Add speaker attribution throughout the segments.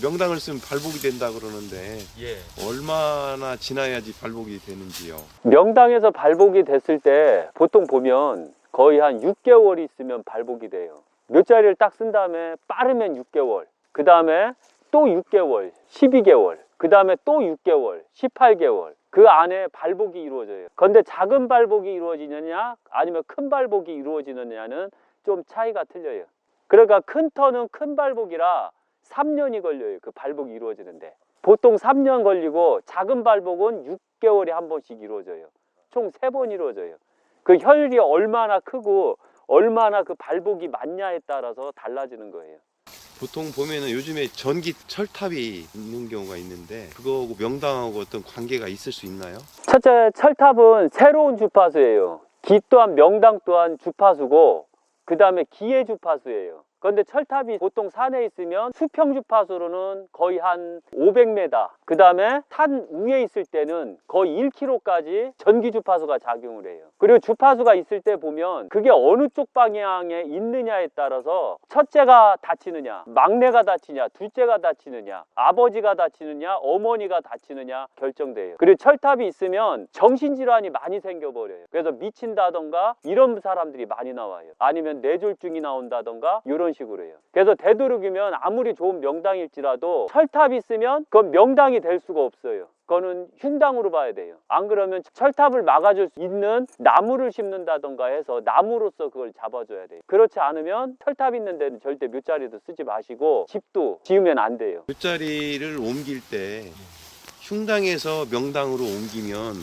Speaker 1: 명당을 쓰면 발복이 된다 그러는데
Speaker 2: 예.
Speaker 1: 얼마나 지나야지 발복이 되는지요?
Speaker 3: 명당에서 발복이 됐을 때 보통 보면 거의 한 6개월이 있으면 발복이 돼요. 몇 자리를 딱 쓴 다음에 빠르면 6개월, 그 다음에 또 6개월, 12개월, 그 다음에 또 6개월, 18개월. 그 안에 발복이 이루어져요. 그런데 작은 발복이 이루어지느냐 아니면 큰 발복이 이루어지느냐는 좀 차이가 틀려요. 그러니까 큰 터는 큰 발복이라 3년이 걸려요. 그 발복이 이루어지는데 보통 3년 걸리고 작은 발복은 6개월에 한 번씩 이루어져요. 총 3번 이루어져요. 그 혈이 얼마나 크고 얼마나 그 발복이 많냐에 따라서 달라지는 거예요.
Speaker 1: 보통 보면은 요즘에 전기 철탑이 있는 경우가 있는데 그거하고 명당하고 어떤 관계가 있을 수 있나요?
Speaker 3: 첫째, 철탑은 새로운 주파수예요. 기 또한 명당 또한 주파수고 그 다음에 기의 주파수예요. 그런데 철탑이 보통 산에 있으면 수평 주파수로는 거의 한 500m, 그 다음에 산 위에 있을 때는 거의 1km까지 전기 주파수가 작용을 해요. 그리고 주파수가 있을 때 보면 그게 어느 쪽 방향에 있느냐에 따라서 첫째가 다치느냐, 막내가 다치냐, 둘째가 다치느냐, 아버지가 다치느냐, 어머니가 다치느냐 결정돼요. 그리고 철탑이 있으면 정신질환이 많이 생겨버려요. 그래서 미친다던가 이런 사람들이 많이 나와요. 아니면 뇌졸중이 나온다던가 이런 식으로 해요. 그래서 되도록이면 아무리 좋은 명당일지라도 철탑이 있으면 그건 명당이 될 수가 없어요. 그거는 흉당으로 봐야 돼요. 안 그러면 철탑을 막아줄 수 있는 나무를 심는다던가 해서 나무로서 그걸 잡아줘야 돼요. 그렇지 않으면 철탑 있는 데는 절대 묘자리도 쓰지 마시고 집도 지으면 안 돼요.
Speaker 1: 묘자리를 옮길 때 흉당에서 명당으로 옮기면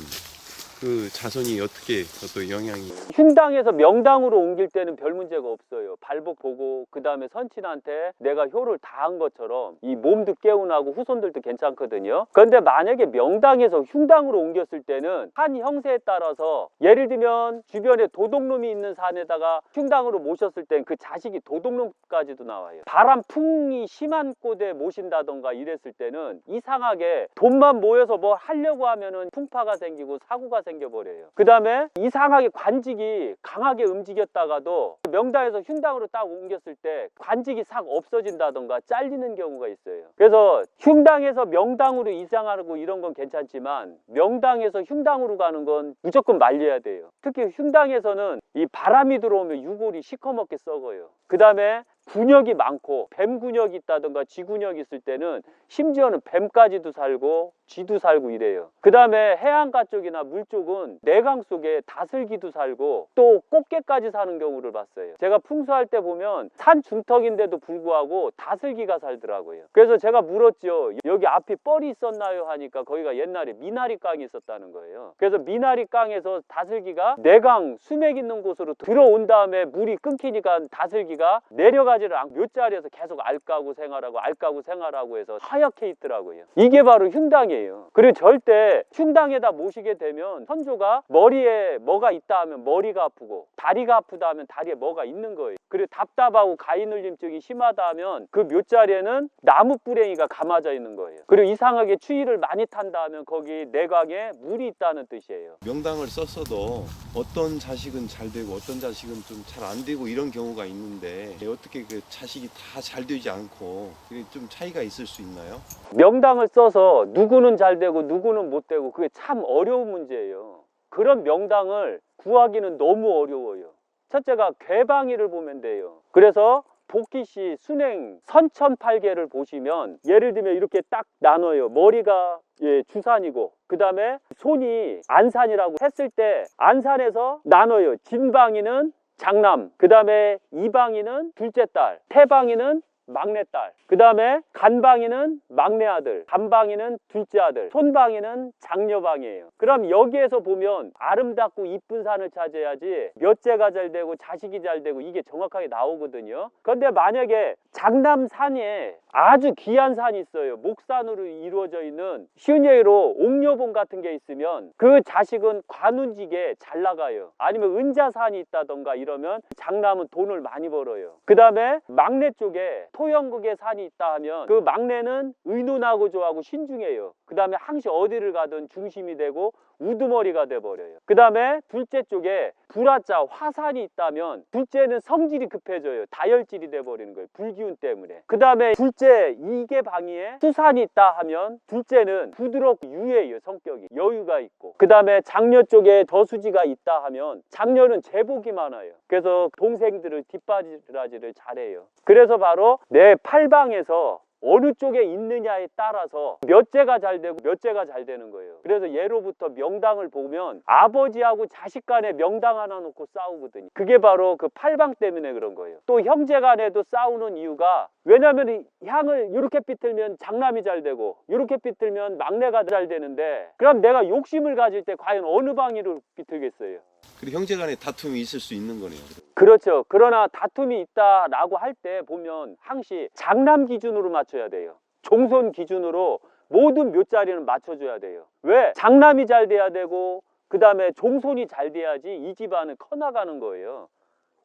Speaker 1: 그 자손이 어떻게 또 영향이?
Speaker 3: 흉당에서 명당으로 옮길 때는 별 문제가 없어요. 발복 보고 그 다음에 선친한테 내가 효를 다한 것처럼 이 몸도 개운하고 후손들도 괜찮거든요. 그런데 만약에 명당에서 흉당으로 옮겼을 때는 산 형세에 따라서 예를 들면 주변에 도둑놈이 있는 산에다가 흉당으로 모셨을 땐 그 자식이 도둑놈까지도 나와요. 바람풍이 심한 곳에 모신다던가 이랬을 때는 이상하게 돈만 모여서 뭐 하려고 하면은 풍파가 생기고 사고가 생겨버려요. 그 다음에 이상하게 관직이 강하게 움직였다가도 명당에서 흉당으로 딱 옮겼을 때 관직이 싹 없어진다던가 잘리는 경우가 있어요. 그래서 흉당에서 명당으로 이상하고 이런 건 괜찮지만 명당에서 흉당으로 가는 건 무조건 말려야 돼요. 특히 흉당에서는 이 바람이 들어오면 유골이 시커멓게 썩어요. 그 다음에 군역이 많고 뱀 군역이 있다던가 쥐 군역이 있을 때는 심지어는 뱀까지도 살고 쥐도 살고 이래요. 그 다음에 해안가 쪽이나 물 쪽은 내강 속에 다슬기도 살고 또 꽃게까지 사는 경우를 봤어요. 제가 풍수할 때 보면 산 중턱인데도 불구하고 다슬기가 살더라고요. 그래서 제가 물었죠. 여기 앞에 뻘이 있었나요? 하니까 거기가 옛날에 미나리깡이 있었다는 거예요. 그래서 미나리깡에서 다슬기가 내강 수맥 있는 곳으로 들어온 다음에 물이 끊기니까 다슬기가 내려가지를 않고 묘자리에서 계속 알까고 생활하고 해서 하얗게 있더라고요. 이게 바로 흉당이에요. 그리고 절대 흉당에다 모시게 되면 선조가 머리에 뭐가 있다 하면 머리가 아프고 다리가 아프다 하면 다리에 뭐가 있는 거예요. 그리고 답답하고 가위눌림증이 심하다 하면 그 묘자리에는 나무 뿌랭이가 감아져 있는 거예요. 그리고 이상하게 추위를 많이 탄다 하면 거기 내각에 물이 있다는 뜻이에요.
Speaker 1: 명당을 썼어도 어떤 자식은 잘 되고 어떤 자식은 좀 잘 안 되고 이런 경우가 있는데 어떻게 그 자식이 다 잘 되지 않고 그게 좀 차이가 있을 수 있나요?
Speaker 3: 명당을 써서 누구는 잘 되고 누구는 못 되고 그게 참 어려운 문제예요. 그런 명당을 구하기는 너무 어려워요. 첫째가 궤방위를 보면 돼요. 그래서 복기시 순행 선천팔계를 보시면 예를 들면 이렇게 딱 나눠요. 머리가 주산이고 그 다음에 손이 안산이라고 했을 때 안산에서 나눠요. 진방위는 장남, 그 다음에 이방위는 둘째 딸, 태방위는 막내딸, 그 다음에 간방이는 막내아들, 간방이는 둘째 아들, 손방이는 장녀방이에요. 그럼 여기에서 보면 아름답고 이쁜 산을 찾아야지 몇째가 잘 되고 자식이 잘 되고 이게 정확하게 나오거든요. 그런데 만약에 장남산에 아주 귀한 산이 있어요. 목산으로 이루어져 있는 쉬운 얘기로 옥녀봉 같은 게 있으면 그 자식은 관운직에 잘 나가요. 아니면 은자산이 있다던가 이러면 장남은 돈을 많이 벌어요. 그 다음에 막내 쪽에 토영국의 산이 있다 하면 그 막내는 의논하고 좋아하고 신중해요. 그 다음에 항시 어디를 가든 중심이 되고 우두머리가 돼버려요. 그 다음에 둘째 쪽에 불화자 화산이 있다면 둘째는 성질이 급해져요. 다혈질이 돼버리는 거예요. 불기운 때문에. 그 다음에 둘째 이계방위에 수산이 있다 하면 둘째는 부드럽고 유해요. 성격이 여유가 있고. 그 다음에 장녀 쪽에 저수지가 있다 하면 장녀는 제복이 많아요. 그래서 동생들을 뒷바라지를 잘해요. 그래서 바로 내 팔방에서 어느 쪽에 있느냐에 따라서 몇째가 잘 되고 몇째가 잘 되는 거예요. 그래서 예로부터 명당을 보면 아버지하고 자식 간에 명당 하나 놓고 싸우거든요. 그게 바로 그 팔방 때문에 그런 거예요. 또 형제 간에도 싸우는 이유가, 왜냐면 이 향을 이렇게 삐틀면 장남이 잘 되고 이렇게 삐틀면 막내가 잘 되는데, 그럼 내가 욕심을 가질 때 과연 어느 방위로 삐틀겠어요?
Speaker 1: 그리고 형제 간에 다툼이 있을 수 있는 거네요.
Speaker 3: 그렇죠. 그러나 다툼이 있다라고 할 때 보면 항시 장남 기준으로 맞춰야 돼요. 종손 기준으로 모든 묘자리는 맞춰줘야 돼요. 왜? 장남이 잘 돼야 되고 그 다음에 종손이 잘 돼야지 이 집안은 커나가는 거예요.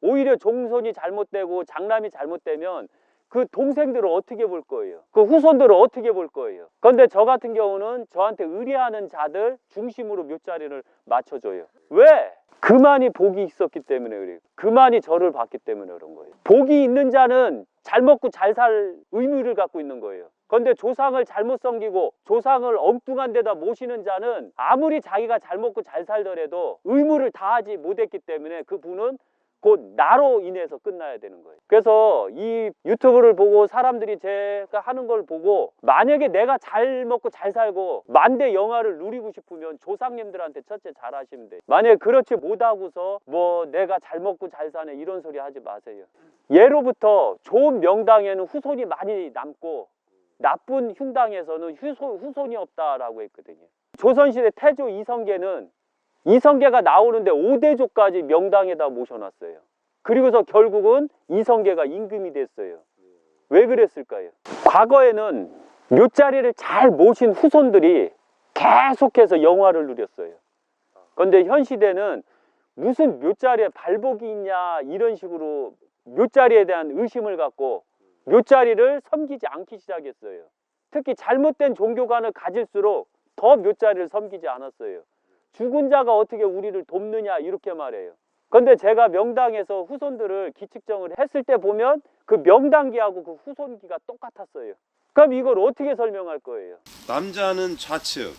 Speaker 3: 오히려 종손이 잘못되고 장남이 잘못되면 그 동생들을 어떻게 볼 거예요? 그 후손들을 어떻게 볼 거예요? 그런데 저 같은 경우는 저한테 의뢰하는 자들 중심으로 묘자리를 맞춰줘요. 왜? 그만이 복이 있었기 때문에 그래요. 그만이 저를 봤기 때문에 그런 거예요. 복이 있는 자는 잘 먹고 잘 살 의무를 갖고 있는 거예요. 그런데 조상을 잘못 섬기고 조상을 엉뚱한 데다 모시는 자는 아무리 자기가 잘 먹고 잘 살더라도 의무를 다하지 못했기 때문에 그 분은 곧 나로 인해서 끝나야 되는 거예요. 그래서 이 유튜브를 보고 사람들이 제가 하는 걸 보고 만약에 내가 잘 먹고 잘 살고 만대 영화를 누리고 싶으면 조상님들한테 첫째 잘하시면 돼요. 만약에 그렇지 못하고서 뭐 내가 잘 먹고 잘 사네 이런 소리 하지 마세요. 예로부터 좋은 명당에는 후손이 많이 남고 나쁜 흉당에서는 후손이 없다라고 했거든요. 조선시대 태조 이성계는 이성계가 나오는데 5대조까지 명당에다 모셔놨어요. 그리고서 결국은 이성계가 임금이 됐어요. 왜 그랬을까요? 과거에는 묘자리를 잘 모신 후손들이 계속해서 영화를 누렸어요. 그런데 현 시대는 무슨 묘자리에 발복이 있냐 이런 식으로 묘자리에 대한 의심을 갖고 묘자리를 섬기지 않기 시작했어요. 특히 잘못된 종교관을 가질수록 더 묘자리를 섬기지 않았어요. 죽은 자가 어떻게 우리를 돕느냐 이렇게 말해요. 그런데 제가 명당에서 후손들을 기측정을 했을 때 보면 그 명당기하고 그 후손기가 똑같았어요. 그럼 이걸 어떻게 설명할 거예요?
Speaker 1: 남자는 좌측,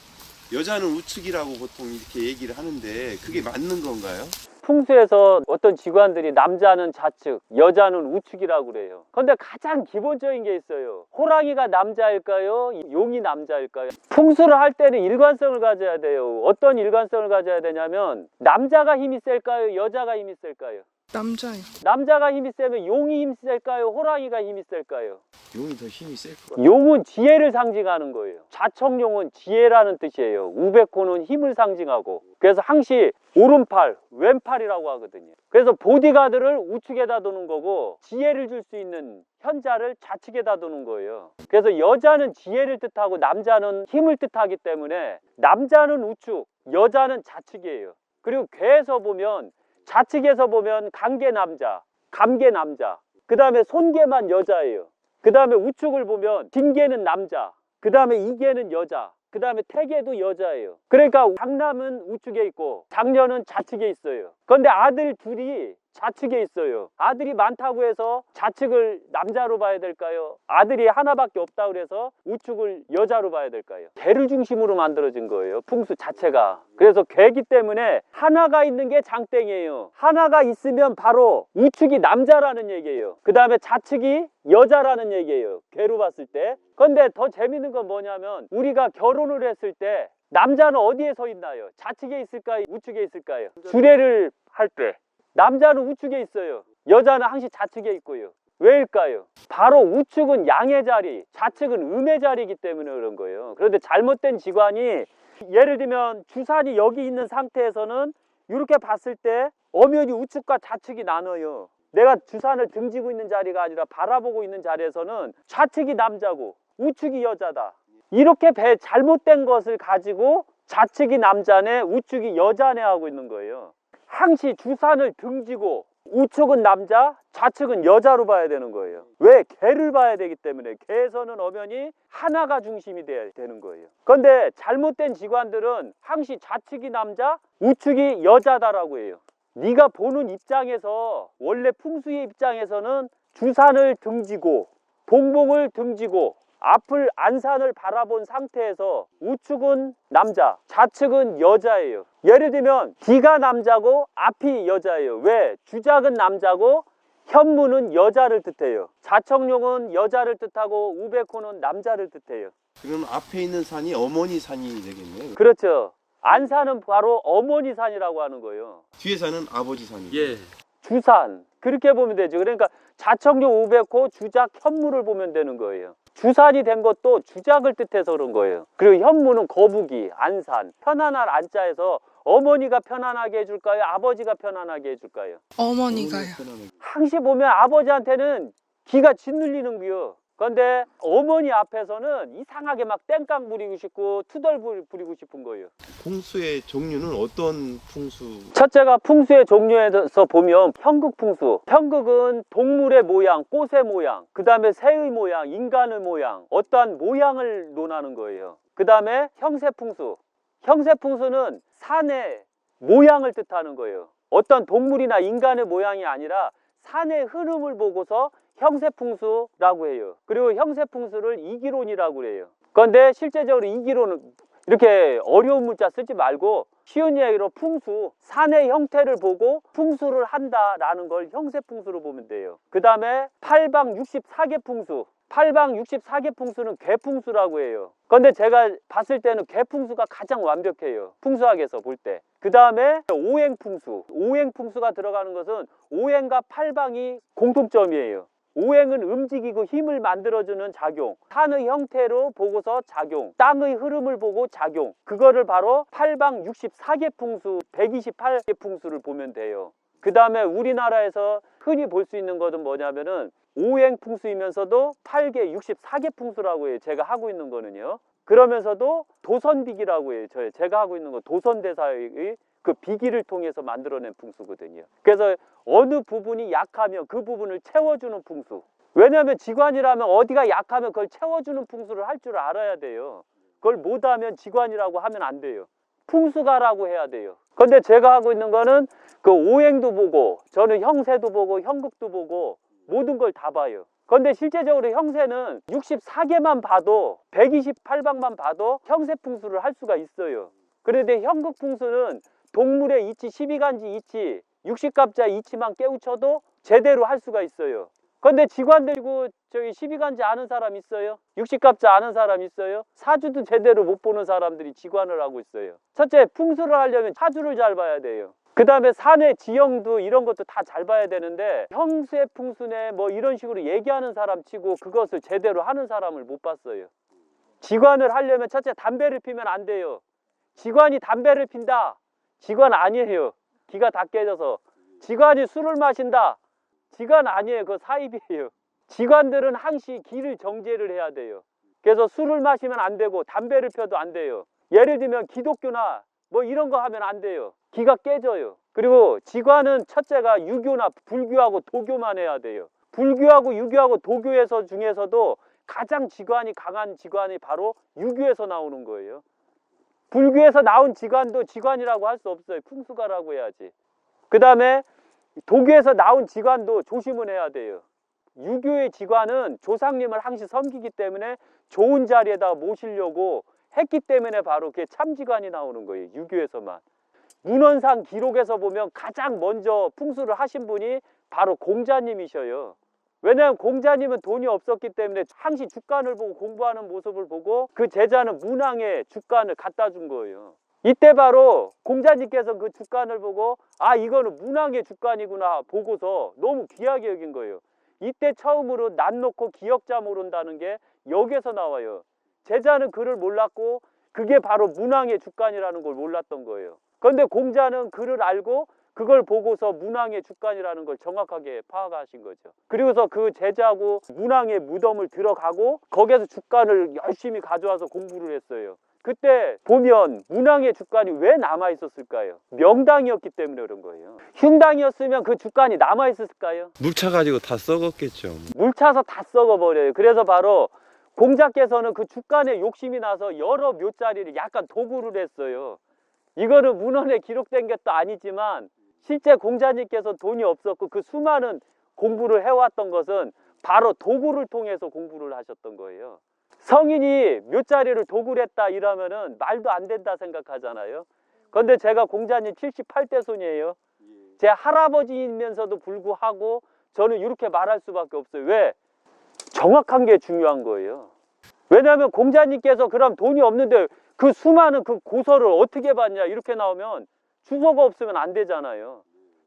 Speaker 1: 여자는 우측이라고 보통 이렇게 얘기를 하는데 그게 맞는 건가요?
Speaker 3: 풍수에서 어떤 직관들이 남자는 좌측, 여자는 우측이라고 그래요. 그런데 가장 기본적인 게 있어요. 호랑이가 남자일까요? 용이 남자일까요? 풍수를 할 때는 일관성을 가져야 돼요. 어떤 일관성을 가져야 되냐면 남자가 힘이 셀까요? 여자가 힘이 셀까요?
Speaker 2: 남자요.
Speaker 3: 남자가 힘이 세면 용이 힘이 셀까요? 호랑이가 힘이 셀까요?
Speaker 1: 용이 더 힘이 셀 것 같아요.
Speaker 3: 용은 지혜를 상징하는 거예요. 좌청용은 지혜라는 뜻이에요. 우백호는 힘을 상징하고. 그래서 항시 오른팔, 왼팔이라고 하거든요. 그래서 보디가드를 우측에다 두는 거고 지혜를 줄 수 있는 현자를 좌측에다 두는 거예요. 그래서 여자는 지혜를 뜻하고 남자는 힘을 뜻하기 때문에 남자는 우측, 여자는 좌측이에요. 그리고 괴에서 보면 좌측에서 보면 간계 남자, 감계 남자, 그 다음에 손계만 여자예요. 그 다음에 우측을 보면 딩계는 남자, 그 다음에 이계는 여자, 그 다음에 태계도 여자예요. 그러니까 장남은 우측에 있고 장녀는 좌측에 있어요. 그런데 아들 둘이 좌측에 있어요. 아들이 많다고 해서 좌측을 남자로 봐야 될까요? 아들이 하나밖에 없다고 해서 우측을 여자로 봐야 될까요? 개를 중심으로 만들어진 거예요. 풍수 자체가. 그래서 개기 때문에 하나가 있는 게 장땡이에요. 하나가 있으면 바로 우측이 남자라는 얘기예요. 그 다음에 좌측이 여자라는 얘기예요. 개로 봤을 때. 그런데 더 재밌는 건 뭐냐면 우리가 결혼을 했을 때 남자는 어디에 서 있나요? 좌측에 있을까요? 우측에 있을까요? 주례를 할 때 남자는 우측에 있어요. 여자는 항시 좌측에 있고요. 왜일까요? 바로 우측은 양의 자리, 좌측은 음의 자리이기 때문에 그런 거예요. 그런데 잘못된 직관이, 예를 들면 주산이 여기 있는 상태에서는 이렇게 봤을 때 엄연히 우측과 좌측이 나눠요. 내가 주산을 등지고 있는 자리가 아니라 바라보고 있는 자리에서는 좌측이 남자고 우측이 여자다. 이렇게 잘못된 것을 가지고 좌측이 남자네 우측이 여자네 하고 있는 거예요. 항시 주산을 등지고 우측은 남자, 좌측은 여자로 봐야 되는 거예요. 왜? 개를 봐야 되기 때문에. 개에서는 엄연히 하나가 중심이 돼야 되는 거예요. 그런데 잘못된 직관들은 항시 좌측이 남자, 우측이 여자다라고 해요. 네가 보는 입장에서 원래 풍수의 입장에서는 주산을 등지고 봉봉을 등지고 앞을 안산을 바라본 상태에서 우측은 남자, 좌측은 여자예요. 예를 들면 뒤가 남자고 앞이 여자예요. 왜? 주작은 남자고 현무는 여자를 뜻해요. 자청룡은 여자를 뜻하고 우백호는 남자를 뜻해요.
Speaker 1: 그럼 앞에 있는 산이 어머니 산이 되겠네요.
Speaker 3: 그렇죠. 안산은 바로 어머니 산이라고 하는 거예요.
Speaker 1: 뒤에 산은 아버지 산이고.
Speaker 3: 예. 주산. 그렇게 보면 되죠. 그러니까 자청룡 우백호 주작 현무를 보면 되는 거예요. 주산이 된 것도 주작을 뜻해서 그런 거예요. 그리고 현무는 거북이, 안산, 편안할 안자에서 어머니가 편안하게 해줄까요? 아버지가 편안하게 해줄까요?
Speaker 2: 어머니가요.
Speaker 3: 항시 보면 아버지한테는 기가 짓눌리는 거요. 그런데 어머니 앞에서는 이상하게 막 땡깡 부리고 싶고 투덜 부리고 싶은 거예요.
Speaker 1: 풍수의 종류는 어떤 풍수?
Speaker 3: 첫째가 풍수의 종류에서 보면 편극풍수. 편극은 동물의 모양, 꽃의 모양, 그 다음에 새의 모양, 인간의 모양, 어떠한 모양을 논하는 거예요. 그 다음에 형세풍수. 형세풍수는 산의 모양을 뜻하는 거예요. 어떤 동물이나 인간의 모양이 아니라 산의 흐름을 보고서 형세풍수라고 해요. 그리고 형세풍수를 이기론이라고 해요. 그런데 실제적으로 이기론은 이렇게 어려운 문자 쓰지 말고 쉬운 이야기로 풍수, 산의 형태를 보고 풍수를 한다라는 걸 형세풍수로 보면 돼요. 그 다음에 팔방 64개 풍수. 팔방 64개 풍수는 괴풍수라고 해요. 그런데 제가 봤을 때는 괴풍수가 가장 완벽해요. 풍수학에서 볼 때. 그 다음에 오행풍수. 오행풍수가 들어가는 것은 오행과 팔방이 공통점이에요. 오행은 움직이고 힘을 만들어주는 작용, 산의 형태로 보고서 작용, 땅의 흐름을 보고 작용, 그거를 바로 팔방 64개 풍수, 128개 풍수를 보면 돼요. 그 다음에 우리나라에서 흔히 볼 수 있는 것은 뭐냐면은 오행 풍수이면서도 8개, 64개 풍수라고 해요. 제가 하고 있는 거는요. 그러면서도 도선비기라고 해요. 제가 하고 있는 거 도선대사의 그 비기를 통해서 만들어낸 풍수거든요. 그래서 어느 부분이 약하면 그 부분을 채워주는 풍수. 왜냐하면 지관이라면 어디가 약하면 그걸 채워주는 풍수를 할 줄 알아야 돼요. 그걸 못하면 지관이라고 하면 안 돼요. 풍수가라고 해야 돼요. 그런데 제가 하고 있는 거는 그 오행도 보고 저는 형세도 보고 형극도 보고 모든 걸 다 봐요. 그런데 실제적으로 형세는 64개만 봐도 128방만 봐도 형세풍수를 할 수가 있어요. 그런데 형극풍수는 동물의 이치, 12간지 이치, 60갑자 이치만 깨우쳐도 제대로 할 수가 있어요. 그런데 지관들고 저기 12간지 아는 사람 있어요? 60갑자 아는 사람 있어요? 사주도 제대로 못 보는 사람들이 지관을 하고 있어요. 첫째, 풍수를 하려면 사주를 잘 봐야 돼요. 그 다음에 산의 지형도 이런 것도 다 잘 봐야 되는데 형세 풍수네 뭐 이런 식으로 얘기하는 사람 치고 그것을 제대로 하는 사람을 못 봤어요. 지관을 하려면 첫째 담배를 피면 안 돼요. 지관이 담배를 핀다. 지관 아니에요. 기가 다 깨져서. 지관이 술을 마신다. 지관 아니에요. 그거 사입이에요. 지관들은 항시 기를 정제를 해야 돼요. 그래서 술을 마시면 안 되고 담배를 펴도 안 돼요. 예를 들면 기독교나 뭐 이런 거 하면 안 돼요. 기가 깨져요. 그리고 지관은 첫째가 유교나 불교하고 도교만 해야 돼요. 불교하고 유교하고 도교에서 중에서도 가장 지관이 강한 지관이 바로 유교에서 나오는 거예요. 불교에서 나온 지관도 지관이라고 할 수 없어요. 풍수가라고 해야지. 그 다음에 도교에서 나온 지관도 조심을 해야 돼요. 유교의 지관은 조상님을 항시 섬기기 때문에 좋은 자리에다 모시려고 했기 때문에 바로 그게 참지관이 나오는 거예요. 유교에서만. 문헌상 기록에서 보면 가장 먼저 풍수를 하신 분이 바로 공자님이셔요. 왜냐하면 공자님은 돈이 없었기 때문에 항시 주간을 보고 공부하는 모습을 보고 그 제자는 문왕의 주간을 갖다 준 거예요. 이때 바로 공자님께서 그 주간을 보고 아 이거는 문왕의 주간이구나 보고서 너무 귀하게 여긴 거예요. 이때 처음으로 난 놓고 기역자 모른다는 게 여기서 나와요. 제자는 그를 몰랐고 그게 바로 문왕의 주간이라는 걸 몰랐던 거예요. 그런데 공자는 그를 알고 그걸 보고서 문왕의 주간이라는 걸 정확하게 파악하신 거죠. 그리고서 그 제자하고 문왕의 무덤을 들어가고 거기에서 주간을 열심히 가져와서 공부를 했어요. 그때 보면 문왕의 주간이 왜 남아 있었을까요? 명당이었기 때문에 그런 거예요. 흉당이었으면 그 주간이 남아 있었을까요?
Speaker 1: 물 차가지고 다 썩었겠죠.
Speaker 3: 물 차서 다 썩어버려요. 그래서 바로 공자께서는 그 주간에 욕심이 나서 여러 묘자리를 약간 도구를 했어요. 이거는 문헌에 기록된 것도 아니지만 실제 공자님께서 돈이 없었고 그 수많은 공부를 해왔던 것은 바로 도구를 통해서 공부를 하셨던 거예요. 성인이 묘자리를 도구를 했다 이러면은 말도 안 된다 생각하잖아요. 그런데 제가 공자님 78대 손이에요. 제 할아버지이면서도 불구하고 저는 이렇게 말할 수밖에 없어요. 왜? 정확한 게 중요한 거예요. 왜냐하면 공자님께서 그럼 돈이 없는데 그 수많은 그 고서를 어떻게 받냐 이렇게 나오면 주소가 없으면 안 되잖아요.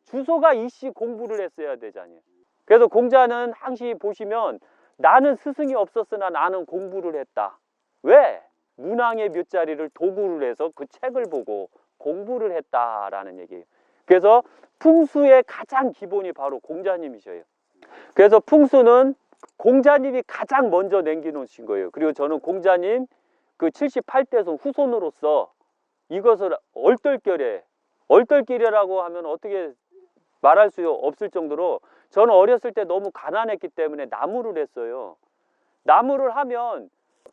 Speaker 3: 주소가 있이 공부를 했어야 되잖아요. 그래서 공자는 항시 보시면 나는 스승이 없었으나 나는 공부를 했다. 왜? 문왕의 묘자리를 도구를 해서 그 책을 보고 공부를 했다라는 얘기예요. 그래서 풍수의 가장 기본이 바로 공자님이셔요. 그래서 풍수는 공자님이 가장 먼저 남겨놓으신 거예요. 그리고 저는 공자님 그 78대손 후손으로서 이것을 얼떨결이라고 하면 어떻게 말할 수 없을 정도로 저는 어렸을 때 너무 가난했기 때문에 나무를 했어요. 나무를 하면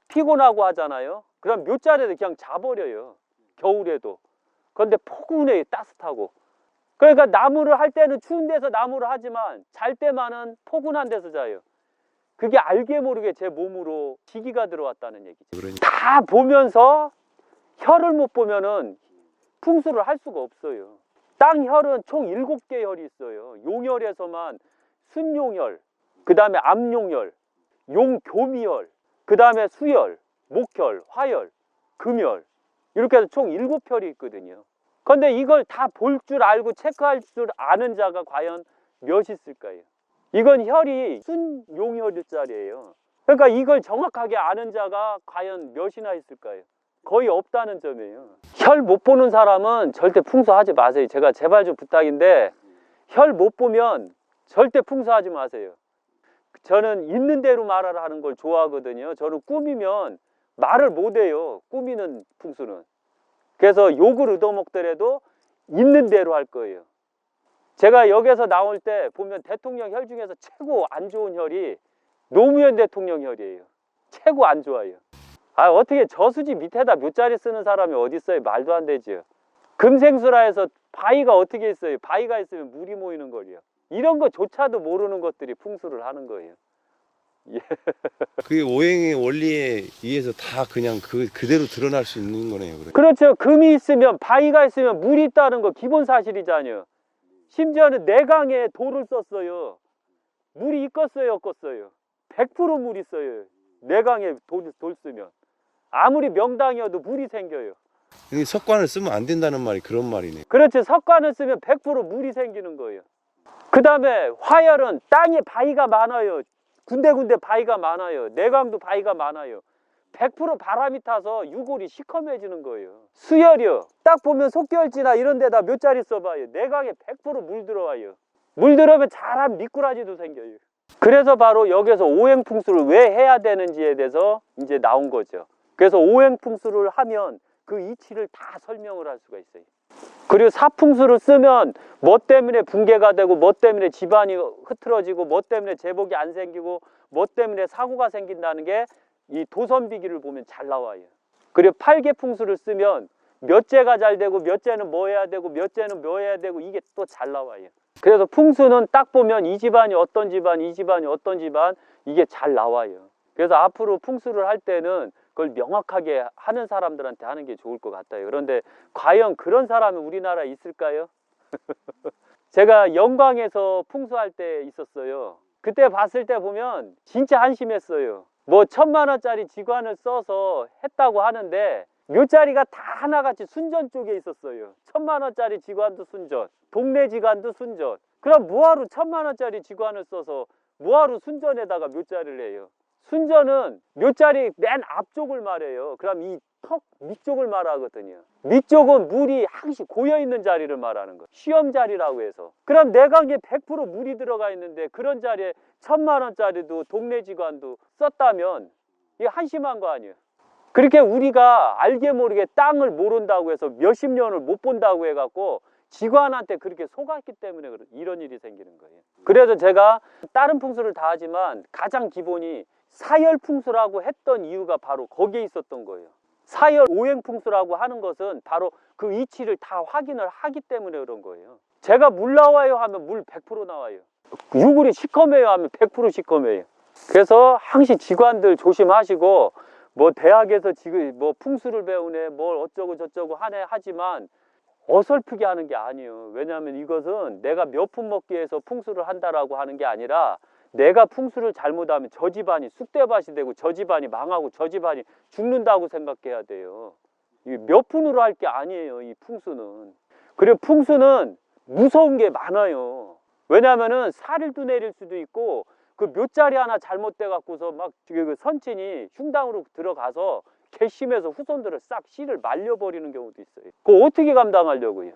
Speaker 3: 피곤하고 하잖아요. 그럼 묘자리에도 그냥 자버려요. 겨울에도. 그런데 포근해 따뜻하고. 그러니까 나무를 할 때는 추운 데서 나무를 하지만 잘 때만은 포근한 데서 자요. 그게 알게 모르게 제 몸으로 시기가 들어왔다는 얘기죠.
Speaker 1: 그러니까.
Speaker 3: 다 보면서 혈을 못 보면은 풍수를 할 수가 없어요. 땅혈은 총 7개 혈이 있어요. 용혈에서만 순용혈, 그 다음에 암용혈, 용교미혈, 그 다음에 수혈, 목혈, 화혈, 금혈 이렇게 해서 총 7혈이 있거든요. 그런데 이걸 다 볼 줄 알고 체크할 줄 아는 자가 과연 몇 있을까요? 이건 혈이 순용혈짜리예요. 그러니까 이걸 정확하게 아는 자가 과연 몇이나 있을까요? 거의 없다는 점이에요. 혈 못 보는 사람은 절대 풍수하지 마세요. 제가 제발 좀 부탁인데 혈 못 보면 절대 풍수하지 마세요. 저는 있는 대로 말을 하는 걸 좋아하거든요. 저는 꾸미면 말을 못해요. 꾸미는 풍수는. 그래서 욕을 얻어먹더라도 있는 대로 할 거예요. 제가 여기서 나올 때 보면 대통령 혈 중에서 최고 안 좋은 혈이 노무현 대통령 혈이에요. 최고 안 좋아요. 아, 어떻게 저수지 밑에다 묘자리 쓰는 사람이 어디 있어요? 말도 안 되죠. 금생수라에서 바위가 어떻게 있어요? 바위가 있으면 물이 모이는 거예요. 이런 거조차도 모르는 것들이 풍수를 하는 거예요. 예.
Speaker 1: 그게 오행의 원리에 의해서 다 그냥 그대로 드러날 수 있는 거네요. 그래.
Speaker 3: 그렇죠. 금이 있으면 바위가 있으면 물이 있다는 거 기본 사실이잖아요. 심지어는 내강에 돌을 썼어요. 물이 있겠어요, 없겠어요? 100% 물 있어요. 내강에 돌 쓰면. 아무리 명당이어도 물이 생겨요.
Speaker 1: 석관을 쓰면 안 된다는 말이 그런 말이네.
Speaker 3: 그렇지. 석관을 쓰면 100% 물이 생기는 거예요. 그 다음에 화열은 땅에 바위가 많아요. 군데군데 바위가 많아요. 내강도 바위가 많아요. 100% 바람이 타서 유골이 시커매지는 거예요. 수열이요. 딱 보면 속결지나 이런 데다 묘자리 써봐요. 내강에 100% 물 들어와요. 물 들어오면 잘한 미꾸라지도 생겨요. 그래서 바로 여기서 오행풍수를 왜 해야 되는지에 대해서 이제 나온 거죠. 그래서 오행풍수를 하면 그 이치를 다 설명을 할 수가 있어요. 그리고 사풍수를 쓰면 뭐 때문에 붕괴가 되고 뭐 때문에 집안이 흐트러지고 뭐 때문에 제복이 안 생기고 뭐 때문에 사고가 생긴다는 게 이 도선비기를 보면 잘 나와요. 그리고 팔계풍수를 쓰면 몇 재가 잘 되고 몇 재는 뭐 해야 되고 몇 재는 뭐 해야 되고 이게 또 잘 나와요. 그래서 풍수는 딱 보면 이 집안이 어떤 집안, 이 집안이 어떤 집안 이게 잘 나와요. 그래서 앞으로 풍수를 할 때는 그걸 명확하게 하는 사람들한테 하는 게 좋을 것 같아요. 그런데 과연 그런 사람이 우리나라에 있을까요? 제가 영광에서 풍수할 때 있었어요. 그때 봤을 때 보면 진짜 한심했어요. 뭐 1000만 원짜리 지관을 써서 했다고 하는데 묘자리가 다 하나같이 순전 쪽에 있었어요. 1000만 원짜리 지관도 순전, 동네 지관도 순전. 그럼 뭐하러 1000만 원짜리 지관을 써서 뭐하러 순전에다가 묘자리를 해요? 순전은 묘자리 맨 앞쪽을 말해요. 그럼 이 턱 밑쪽을 말하거든요. 밑쪽은 물이 항시 고여있는 자리를 말하는 거예요. 시험 자리라고 해서. 그럼 내강에 100% 물이 들어가 있는데 그런 자리에 1000만 원짜리도 동네 지관도 썼다면 이게 한심한 거 아니에요. 그렇게 우리가 알게 모르게 땅을 모른다고 해서 몇십 년을 못 본다고 해갖고 지관한테 그렇게 속았기 때문에 이런 일이 생기는 거예요. 그래서 제가 다른 풍수를 다 하지만 가장 기본이 사열풍수라고 했던 이유가 바로 거기에 있었던 거예요. 사열 오행풍수라고 하는 것은 바로 그 이치를 다 확인을 하기 때문에 그런 거예요. 제가 물 나와요 하면 물 100% 나와요. 유골이 시커매요 하면 100% 시커매요. 그래서 항시 직관들 조심하시고, 뭐 대학에서 지금 뭐 풍수를 배우네, 뭘 어쩌고 저쩌고 하네 하지만 어설프게 하는 게 아니에요. 왜냐하면 이것은 내가 몇 푼 먹기 위해서 풍수를 한다라고 하는 게 아니라, 내가 풍수를 잘못하면 저 집안이 쑥대밭이 되고 저 집안이 망하고 저 집안이 죽는다고 생각해야 돼요. 이게 몇 푼으로 할 게 아니에요, 이 풍수는. 그리고 풍수는 무서운 게 많아요. 왜냐하면은 살일도 내릴 수도 있고, 그 묘자리 하나 잘못돼 갖고서 막 그 선친이 흉당으로 들어가서 괘씸해서 후손들을 싹 씨를 말려버리는 경우도 있어요. 그거 어떻게 감당하려고요?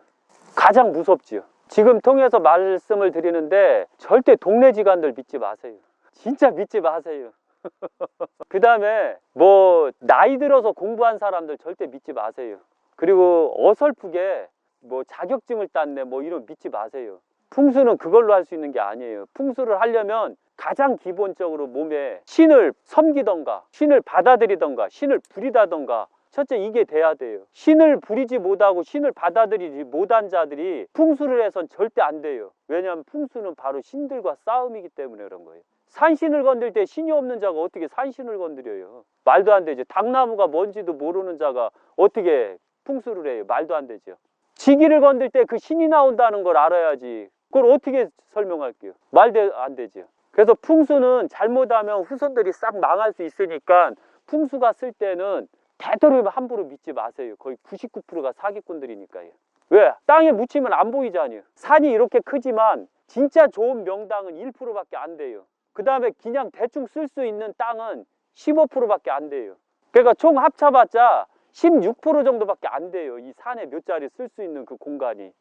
Speaker 3: 가장 무섭지요. 지금 통해서 말씀을 드리는데 절대 동네 지간들 믿지 마세요. 진짜 믿지 마세요. 그 다음에 뭐 나이 들어서 공부한 사람들 절대 믿지 마세요. 그리고 어설프게 뭐 자격증을 땄네 뭐 이런 믿지 마세요. 풍수는 그걸로 할 수 있는 게 아니에요. 풍수를 하려면 가장 기본적으로 몸에 신을 섬기던가 신을 받아들이던가 신을 부리다던가 첫째 이게 돼야 돼요. 신을 부리지 못하고 신을 받아들이지 못한 자들이 풍수를 해선 절대 안 돼요. 왜냐하면 풍수는 바로 신들과 싸움이기 때문에 그런 거예요. 산신을 건들 때 신이 없는 자가 어떻게 산신을 건드려요? 말도 안 되죠. 당나무가 뭔지도 모르는 자가 어떻게 풍수를 해요? 말도 안 되죠. 지기를 건들 때 그 신이 나온다는 걸 알아야지. 그걸 어떻게 설명할게요? 말도 안 되죠. 그래서 풍수는 잘못하면 후손들이 싹 망할 수 있으니까 풍수가 쓸 때는 되도록이면 함부로 믿지 마세요. 거의 99%가 사기꾼들이니까요. 왜? 땅에 묻히면 안 보이잖아요. 산이 이렇게 크지만 진짜 좋은 명당은 1%밖에 안 돼요. 그 다음에 그냥 대충 쓸 수 있는 땅은 15%밖에 안 돼요. 그러니까 총 합쳐봤자 16% 정도밖에 안 돼요. 이 산에 묘자리 쓸 수 있는 그 공간이.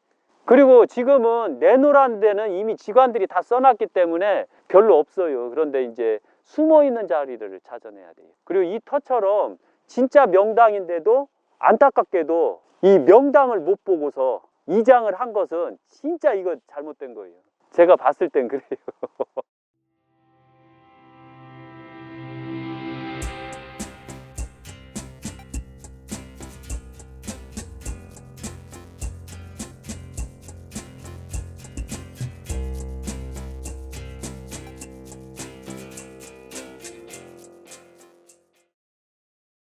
Speaker 3: 그리고 지금은 내놓으라는 데는 이미 직관들이 다 써놨기 때문에 별로 없어요. 그런데 이제 숨어있는 자리를 찾아내야 돼요. 그리고 이 터처럼 진짜 명당인데도 안타깝게도 이 명당을 못 보고서 이장을 한 것은 진짜 이거 잘못된 거예요. 제가 봤을 땐 그래요.